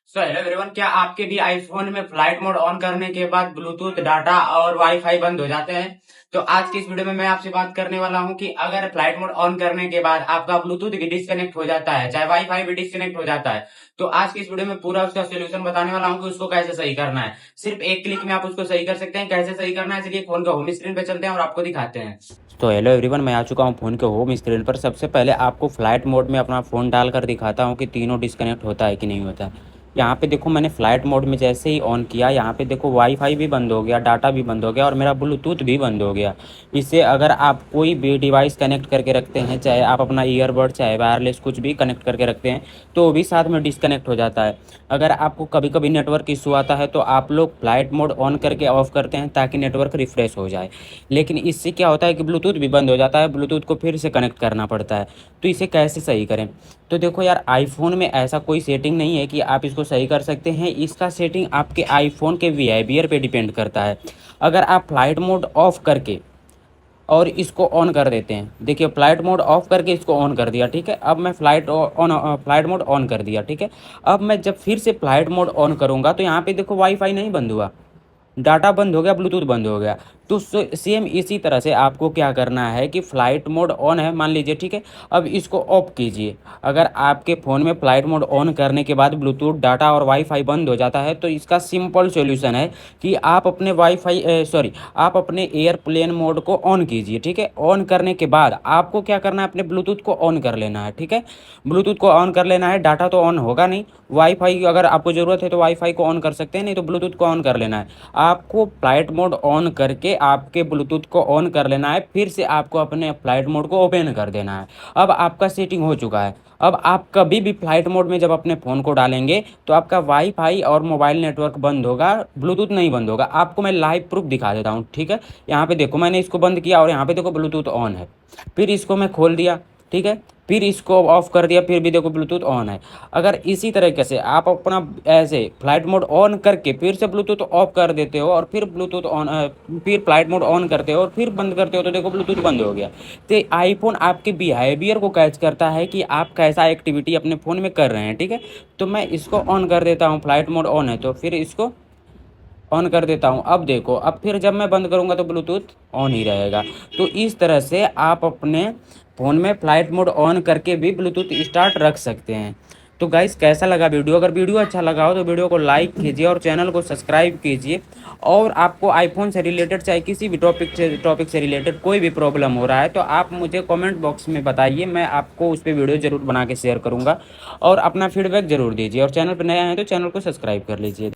So hello everyone, क्या आपके भी आईफोन में फ्लाइट मोड ऑन करने के बाद ब्लूटूथ डाटा और वाईफाई बंद हो जाते हैं? तो आज की इस वीडियो में मैं आपसे बात करने वाला हूं कि अगर फ्लाइट मोड ऑन करने के बाद आपका ब्लूटूथ भी डिस्कनेक्ट हो जाता है, चाहे वाईफाई भी डिस्कनेक्ट हो जाता है, तो आज की इस वीडियो में पूरा उसका सोल्यूशन बताने वाला हूं कि उसको कैसे सही करना है। सिर्फ एक क्लिक में आप उसको सही कर सकते हैं। कैसे सही करना है, चलिए फोन का होम स्क्रीन पे चलते हैं और आपको दिखाते हैं। तो हेलो एवरीवन, मैं आ चुका हूँ फ़ोन के होम स्क्रीन पर। सबसे पहले आपको फ्लाइट मोड में अपना फ़ोन डालकर दिखाता हूँ कि तीनों डिस्कनेक्ट होता है कि नहीं होता है। यहाँ पे देखो, मैंने फ्लाइट मोड में जैसे ही ऑन किया, यहाँ पे देखो वाईफाई भी बंद हो गया, डाटा भी बंद हो गया और मेरा ब्लूटूथ भी बंद हो गया। इससे अगर आप कोई भी डिवाइस कनेक्ट करके रखते हैं, चाहे आप अपना ईयरबड चाहे वायरलेस कुछ भी कनेक्ट करके रखते हैं, तो वो भी साथ में डिस्कनेक्ट हो जाता है। अगर आपको कभी कभी नेटवर्क इशू आता है तो आप लोग फ्लाइट मोड ऑन करके ऑफ करते हैं ताकि नेटवर्क रिफ्रेश हो जाए, लेकिन इससे क्या होता है कि ब्लूटूथ भी बंद हो जाता है, ब्लूटूथ को फिर से कनेक्ट करना पड़ता है। तो इसे कैसे सही करें? तो देखो यार, आईफोन में ऐसा कोई सेटिंग नहीं है कि आप इसको सही कर सकते हैं। इसका सेटिंग आपके आईफोन के बिहेवियर पे डिपेंड करता है। अगर आप फ्लाइट मोड ऑफ करके और इसको ऑन कर देते हैं, देखिए फ्लाइट मोड ऑफ करके इसको ऑन कर दिया, ठीक है। अब मैं फ्लाइट मोड ऑन कर दिया, ठीक है। अब मैं जब फिर से फ्लाइट मोड ऑन करूंगा तो यहाँ पे देखो वाईफाई नहीं बंद हुआ, डाटा बंद हो गया, ब्लूटूथ बंद हो गया। तो सेम इसी तरह से आपको क्या करना है कि फ़्लाइट मोड ऑन है मान लीजिए, ठीक है। अब इसको ऑफ कीजिए। अगर आपके फ़ोन में फ़्लाइट मोड ऑन करने के बाद ब्लूटूथ डाटा और वाईफाई बंद हो जाता है तो इसका सिंपल सॉल्यूशन है कि आप अपने आप अपने एयरप्लेन मोड को ऑन कीजिए, ठीक है। ऑन करने के बाद आपको क्या करना है, अपने ब्लूटूथ को ऑन कर लेना है, ठीक है। ब्लूटूथ को ऑन कर लेना है, डाटा तो ऑन होगा नहीं। वाईफाई अगर आपको ज़रूरत है तो वाईफाई को ऑन कर सकते हैं, नहीं तो ब्लूटूथ को ऑन कर लेना है। आपको फ्लाइट मोड ऑन करके आपके ब्लूटूथ को ऑन कर लेना है, फिर से आपको अपने फ्लाइट मोड को ओपन कर देना है। अब आपका सेटिंग हो चुका है। अब आप कभी भी फ्लाइट मोड में जब अपने फ़ोन को डालेंगे तो आपका वाईफाई और मोबाइल नेटवर्क बंद होगा, ब्लूटूथ नहीं बंद होगा। आपको मैं लाइव प्रूफ दिखा देता हूँ, ठीक है। यहाँ पे देखो, मैंने इसको बंद किया और यहाँ पे देखो ब्लूटूथ ऑन है। फिर इसको मैं खोल दिया, ठीक है। फिर इसको ऑफ कर दिया, फिर भी देखो ब्लूटूथ ऑन है। अगर इसी तरीके से आप अपना ऐसे फ्लाइट मोड ऑन करके फिर से ब्लूटूथ ऑफ कर देते हो और फिर फिर फ्लाइट मोड ऑन करते हो और फिर बंद करते हो तो देखो ब्लूटूथ बंद हो गया। तो आईफोन आपके बिहेवियर को कैच करता है कि आप कैसा एक्टिविटी अपने फ़ोन में कर रहे हैं, ठीक है। तो मैं इसको ऑन कर देता हूँ, फ्लाइट मोड ऑन है तो फिर इसको ऑन कर देता हूँ। अब देखो, अब फिर जब मैं बंद करूँगा तो ब्लूटूथ ऑन ही रहेगा। तो इस तरह से आप अपने फ़ोन में फ्लाइट मोड ऑन करके भी ब्लूटूथ स्टार्ट रख सकते हैं। तो गाइस, कैसा लगा वीडियो? अगर वीडियो अच्छा लगा हो तो वीडियो को लाइक कीजिए और चैनल को सब्सक्राइब कीजिए। और आपको आईफोन से रिलेटेड चाहे किसी भी टॉपिक से रिलेटेड कोई भी प्रॉब्लम हो रहा है तो आप मुझे कमेंट बॉक्स में बताइए, मैं आपको उस पर वीडियो ज़रूर बना के शेयर करूँगा। और अपना फीडबैक ज़रूर दीजिए और चैनल पर नया है तो चैनल को सब्सक्राइब कर लीजिए।